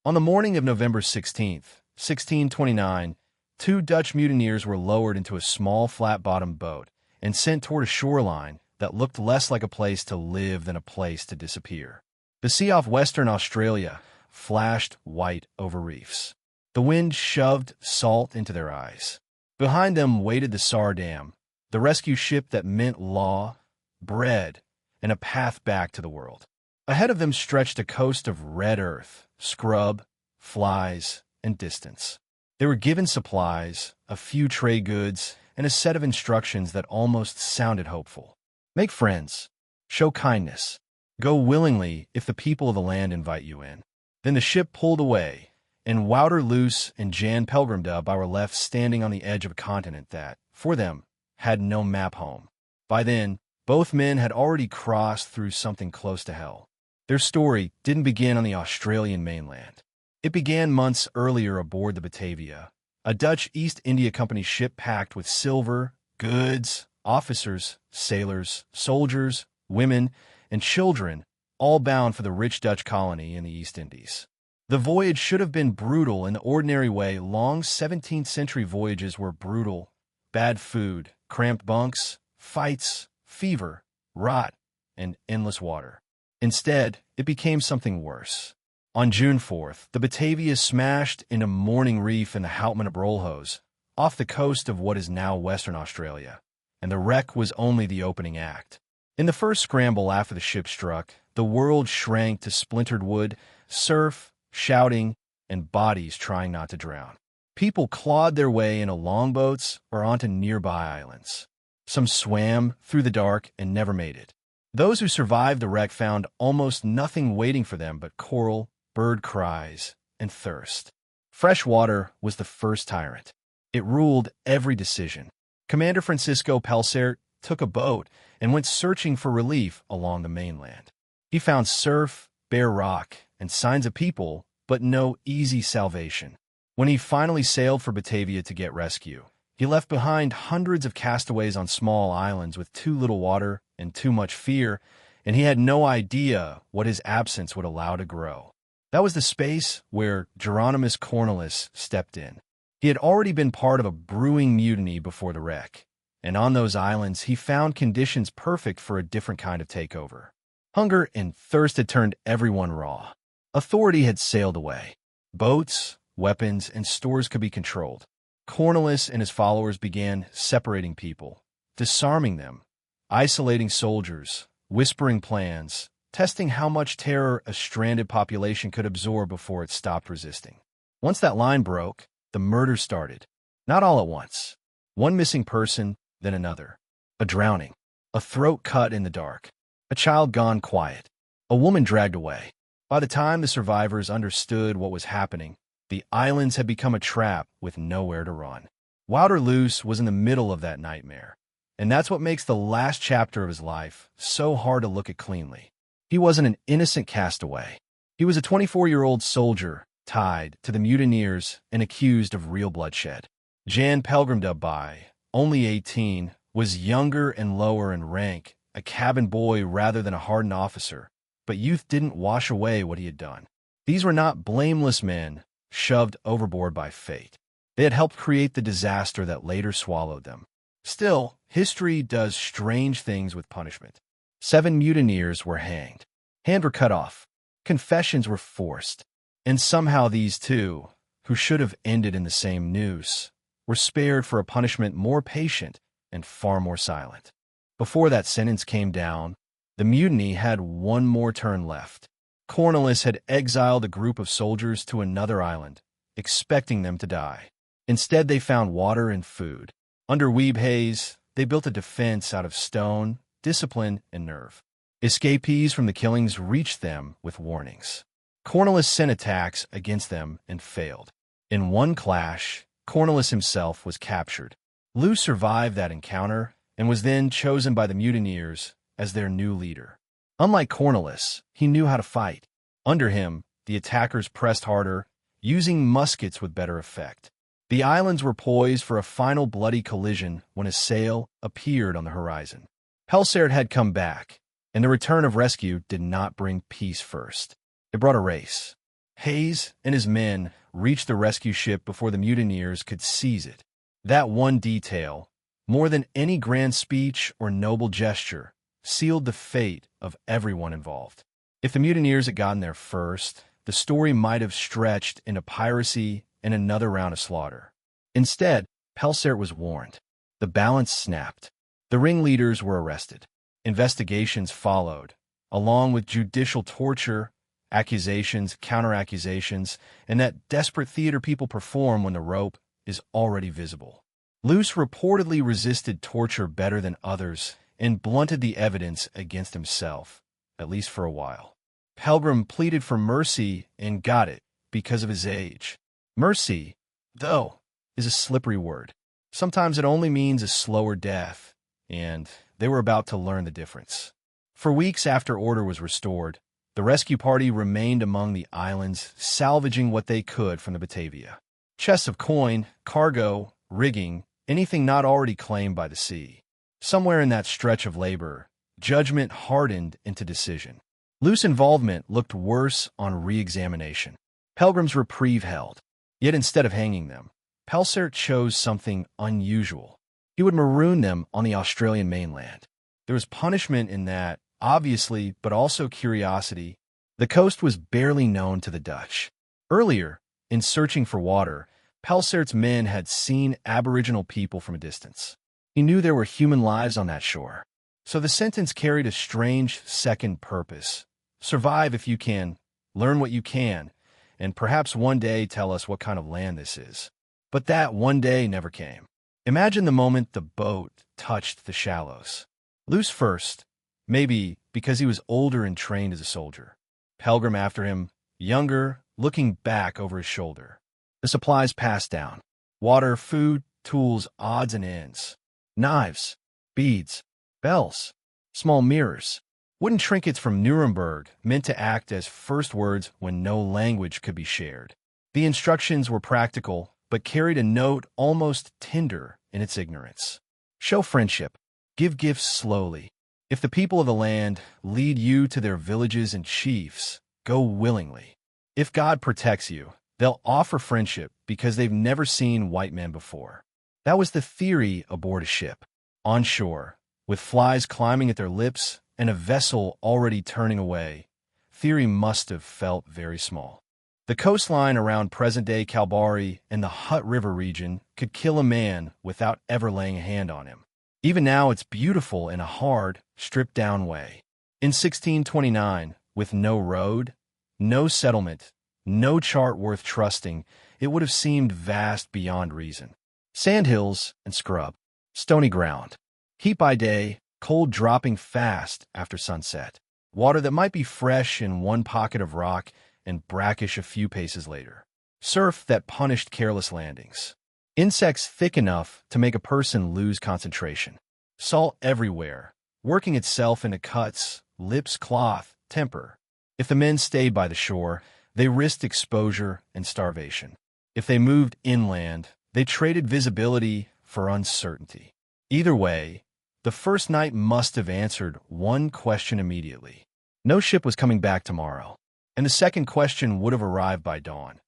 On the morning of November 16th, 1629, two Dutch mutineers were lowered into a small flat-bottomed boat and sent toward a shoreline that looked less like a place to live than a place to disappear. The sea off Western Australia flashed white over reefs. The wind shoved salt into their eyes. Behind them waited the Sar Dam, the rescue ship that meant law, bread, and a path back to the world. Ahead of them stretched a coast of red earth, scrub, flies, and distance. They were given supplies, a few trade goods, and a set of instructions that almost sounded hopeful. Make friends. Show kindness. Go willingly if the people of the land invite you in. Then the ship pulled away, and Wouter Loose and Jan Pelgrimdub were left standing on the edge of a continent that, for them, had no map home. By then, both men had already crossed through something close to hell. Their story didn't begin on the Australian mainland. It began months earlier aboard the Batavia, a Dutch East India Company ship packed with silver, goods, officers, sailors, soldiers, women, and children, all bound for the rich Dutch colony in the East Indies. The voyage should have been brutal in the ordinary way. Long 17th-century voyages were brutal. Bad food, cramped bunks, fights, fever, rot, and endless water. Instead, it became something worse. On June 4th, the Batavia smashed into Morning Reef in the Houtman of Brolhos, off the coast of what is now Western Australia, and the wreck was only the opening act. In the first scramble after the ship struck, the world shrank to splintered wood, surf, shouting, and bodies trying not to drown. People clawed their way into longboats or onto nearby islands. Some swam through the dark and never made it. Those who survived the wreck found almost nothing waiting for them but coral, bird cries, and thirst. Fresh water was the first tyrant. It ruled every decision. Commander Francisco Pelsaert took a boat and went searching for relief along the mainland. He found surf, bare rock, and signs of people, but no easy salvation. When he finally sailed for Batavia to get rescue, he left behind hundreds of castaways on small islands with too little water and too much fear, and he had no idea what his absence would allow to grow. That was the space where Geronimus Cornelis stepped in. He had already been part of a brewing mutiny before the wreck, and on those islands he found conditions perfect for a different kind of takeover. Hunger and thirst had turned everyone raw. Authority had sailed away. Boats, weapons, and stores could be controlled. Cornelis and his followers began separating people, disarming them, isolating soldiers, whispering plans, testing how much terror a stranded population could absorb before it stopped resisting. Once that line broke, the murder started. Not all at once. One missing person, then another. A drowning. A throat cut in the dark. A child gone quiet. A woman dragged away. By the time the survivors understood what was happening, the islands had become a trap with nowhere to run. Wouter Loose was in the middle of that nightmare, and that's what makes the last chapter of his life so hard to look at cleanly. He wasn't an innocent castaway. He was a 24-year-old soldier tied to the mutineers and accused of real bloodshed. Jan Pelgrimdub, only 18, was younger and lower in rank, a cabin boy rather than a hardened officer, but youth didn't wash away what he had done. These were not blameless men shoved overboard by fate. They had helped create the disaster that later swallowed them. Still, history does strange things with punishment. 7 mutineers were hanged. Hands were cut off. Confessions were forced. And somehow these two, who should have ended in the same noose, were spared for a punishment more patient and far more silent. Before that sentence came down, the mutiny had one more turn left. Cornelis had exiled a group of soldiers to another island, expecting them to die. Instead, they found water and food. Under Weeb Hayes, they built a defense out of stone, discipline, and nerve. Escapees from the killings reached them with warnings. Cornelis sent attacks against them and failed. In one clash, Cornelis himself was captured. Lou survived that encounter and was then chosen by the mutineers as their new leader. Unlike Cornelis, he knew how to fight. Under him, the attackers pressed harder, using muskets with better effect. The islands were poised for a final bloody collision when a sail appeared on the horizon. Pelsaert had come back, and the return of rescue did not bring peace first. It brought a race. Hayes and his men reached the rescue ship before the mutineers could seize it. That one detail, more than any grand speech or noble gesture, sealed the fate of everyone involved. If the mutineers had gotten there first, the story might have stretched into piracy and another round of slaughter. Instead, Pelsaert was warned. The balance snapped. The ringleaders were arrested. Investigations followed, along with judicial torture, accusations, counter-accusations, and that desperate theater people perform when the rope is already visible. Luce reportedly resisted torture better than others and blunted the evidence against himself, at least for a while. Pelgrim pleaded for mercy and got it because of his age. Mercy, though, is a slippery word. Sometimes it only means a slower death, and they were about to learn the difference. For weeks after order was restored, the rescue party remained among the islands, salvaging what they could from the Batavia. Chests of coin, cargo, rigging, anything not already claimed by the sea. Somewhere in that stretch of labor, judgment hardened into decision. Loose involvement looked worse on re-examination. Pelgrim's reprieve held. Yet instead of hanging them, Pelsaert chose something unusual. He would maroon them on the Australian mainland. There was punishment in that, obviously, but also curiosity. The coast was barely known to the Dutch. Earlier, in searching for water, Pelsaert's men had seen Aboriginal people from a distance. He knew there were human lives on that shore. So the sentence carried a strange second purpose. Survive if you can, learn what you can, and perhaps one day tell us what kind of land this is. But that one day never came. Imagine the moment the boat touched the shallows. Luce first, maybe because he was older and trained as a soldier. Pelgrim after him, younger, looking back over his shoulder. The supplies passed down. Water, food, tools, odds and ends. Knives, beads, bells, small mirrors, wooden trinkets from Nuremberg meant to act as first words when no language could be shared. The instructions were practical, but carried a note almost tender in its ignorance. Show friendship. Give gifts slowly. If the people of the land lead you to their villages and chiefs, go willingly. If God protects you, they'll offer friendship because they've never seen white men before. That was the theory aboard a ship. On shore, with flies climbing at their lips and a vessel already turning away, theory must have felt very small. The coastline around present-day Kalbarri and the Hutt River region could kill a man without ever laying a hand on him. Even now it's beautiful in a hard, stripped-down way. In 1629, with no road, no settlement, no chart worth trusting, it would have seemed vast beyond reason. Sandhills and scrub, stony ground. Heat by day, cold dropping fast after sunset. Water that might be fresh in one pocket of rock and brackish a few paces later. Surf that punished careless landings. Insects thick enough to make a person lose concentration. Salt everywhere, working itself into cuts, lips, cloth, temper. If the men stayed by the shore, they risked exposure and starvation. If they moved inland, they traded visibility for uncertainty. Either way, the first night must have answered one question immediately. No ship was coming back tomorrow. And the second question would have arrived by dawn.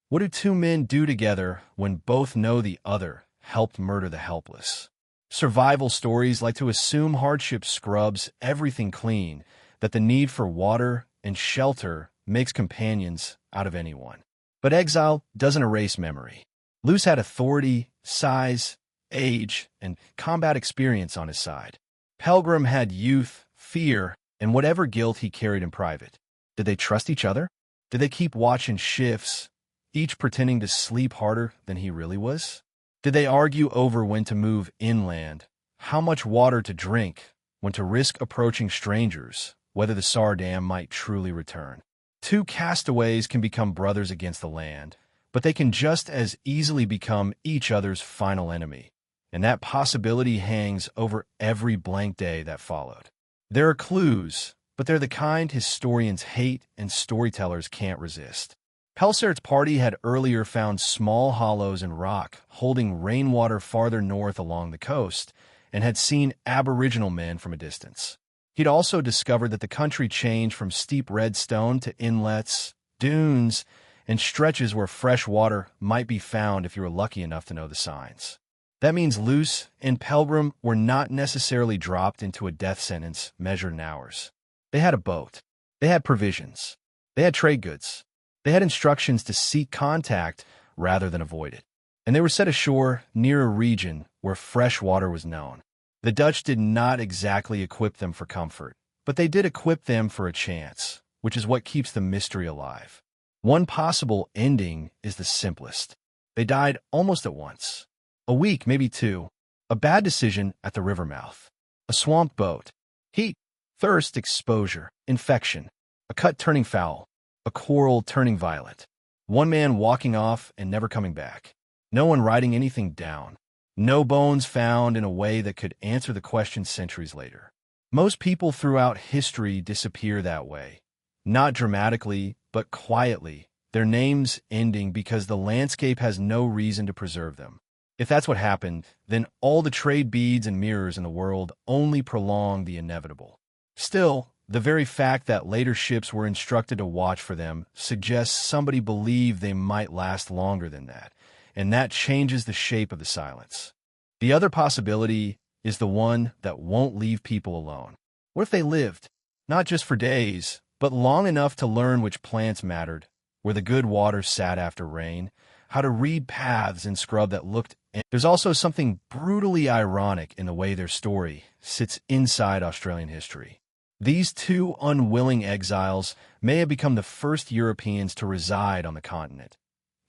What do two men do together when both know the other helped murder the helpless? Survival stories like to assume hardship scrubs everything clean, that the need for water and shelter makes companions out of anyone. But exile doesn't erase memory. Luce had authority, size, age, and combat experience on his side. Pelgrim had youth, fear, and whatever guilt he carried in private. Did they trust each other? Did they keep watch in shifts, each pretending to sleep harder than he really was? Did they argue over when to move inland, how much water to drink, when to risk approaching strangers, whether the Sar Dam might truly return? Two castaways can become brothers against the land, but they can just as easily become each other's final enemy, and that possibility hangs over every blank day that followed. There are clues, but they're the kind historians hate and storytellers can't resist. Pelsaert's party had earlier found small hollows in rock holding rainwater farther north along the coast and had seen Aboriginal men from a distance. He'd also discovered that the country changed from steep red stone to inlets, dunes, and stretches where fresh water might be found if you were lucky enough to know the signs. That means Luce and Pelgrim were not necessarily dropped into a death sentence measured in hours. They had a boat. They had provisions. They had trade goods. They had instructions to seek contact rather than avoid it. And they were set ashore near a region where fresh water was known. The Dutch did not exactly equip them for comfort, but they did equip them for a chance, which is what keeps the mystery alive. One possible ending is the simplest. They died almost at once. A week, maybe two. A bad decision at the river mouth. A swamped boat. Heat, thirst, exposure, infection. A cut turning foul. A coral turning violet. One man walking off and never coming back. No one writing anything down. No bones found in a way that could answer the question centuries later. Most people throughout history disappear that way. Not dramatically, but quietly, their names ending because the landscape has no reason to preserve them. If that's what happened, then all the trade beads and mirrors in the world only prolong the inevitable. Still, the very fact that later ships were instructed to watch for them suggests somebody believed they might last longer than that, and that changes the shape of the silence. The other possibility is the one that won't leave people alone. What if they lived, not just for days, but long enough to learn which plants mattered, where the good water sat after rain, how to read paths in scrub that looked. There's also something brutally ironic in the way their story sits inside Australian history. These two unwilling exiles may have become the first Europeans to reside on the continent,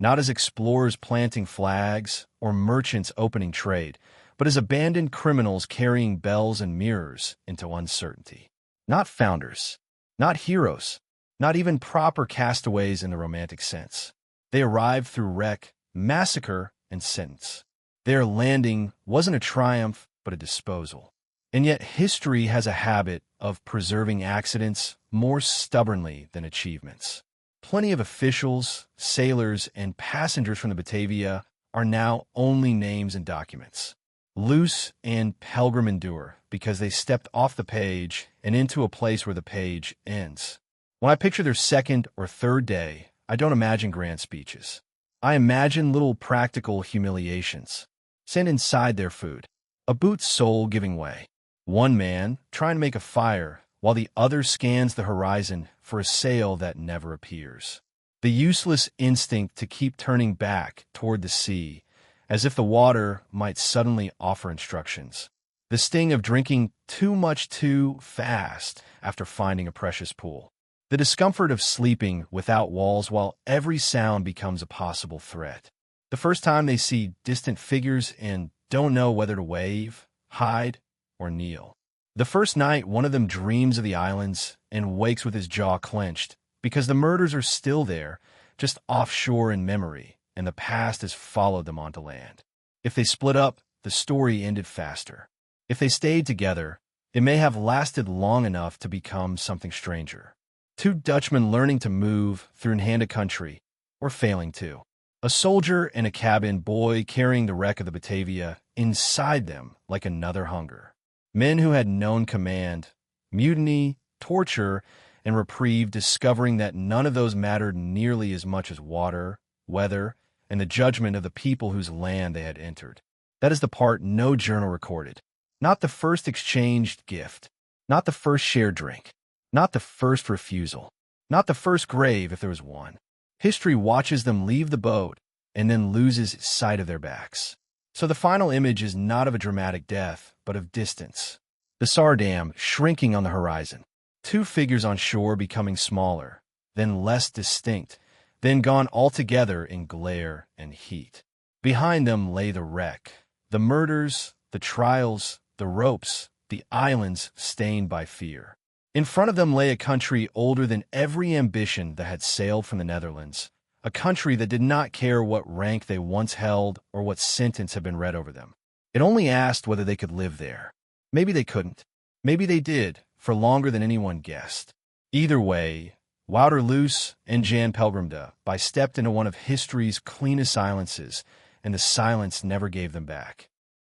not as explorers planting flags or merchants opening trade, but as abandoned criminals carrying bells and mirrors into uncertainty. Not founders, not heroes, not even proper castaways in the romantic sense. They arrived through wreck, massacre, and sentence. Their landing wasn't a triumph, but a disposal. And yet history has a habit of preserving accidents more stubbornly than achievements. Plenty of officials, sailors, and passengers from the Batavia are now only names in documents. Luce and Pelgrim endure because they stepped off the page and into a place where the page ends. When I picture their second or third day, I don't imagine grand speeches. I imagine little practical humiliations. Sent inside their food. A boot's sole giving way. One man trying to make a fire while the other scans the horizon for a sail that never appears. The useless instinct to keep turning back toward the sea, as if the water might suddenly offer instructions. The sting of drinking too much too fast after finding a precious pool. The discomfort of sleeping without walls while every sound becomes a possible threat. The first time they see distant figures and don't know whether to wave, hide, or kneel. The first night one of them dreams of the islands and wakes with his jaw clenched because the murders are still there, just offshore in memory, and the past has followed them onto land. If they split up, the story ended faster. If they stayed together, it may have lasted long enough to become something stranger. Two Dutchmen learning to move through Nhanda country, or failing to. A soldier and a cabin boy carrying the wreck of the Batavia inside them like another hunger. Men who had known command, mutiny, torture, and reprieve, discovering that none of those mattered nearly as much as water, weather, and the judgment of the people whose land they had entered. That is the part no journal recorded. Not the first exchanged gift, not the first shared drink, not the first refusal, not the first grave if there was one. History watches them leave the boat and then loses sight of their backs. So the final image is not of a dramatic death, but of distance. The Sar Dam shrinking on the horizon. Two figures on shore becoming smaller, then less distinct, then gone altogether in glare and heat. Behind them lay the wreck, the murders, the trials, the ropes, the islands stained by fear. In front of them lay a country older than every ambition that had sailed from the Netherlands, a country that did not care what rank they once held or what sentence had been read over them. It only asked whether they could live there. Maybe they couldn't. Maybe they did, for longer than anyone guessed. Either way, Wouter Luce and Jan Pelgrimda stepped into one of history's cleanest silences, and the silence never gave them back.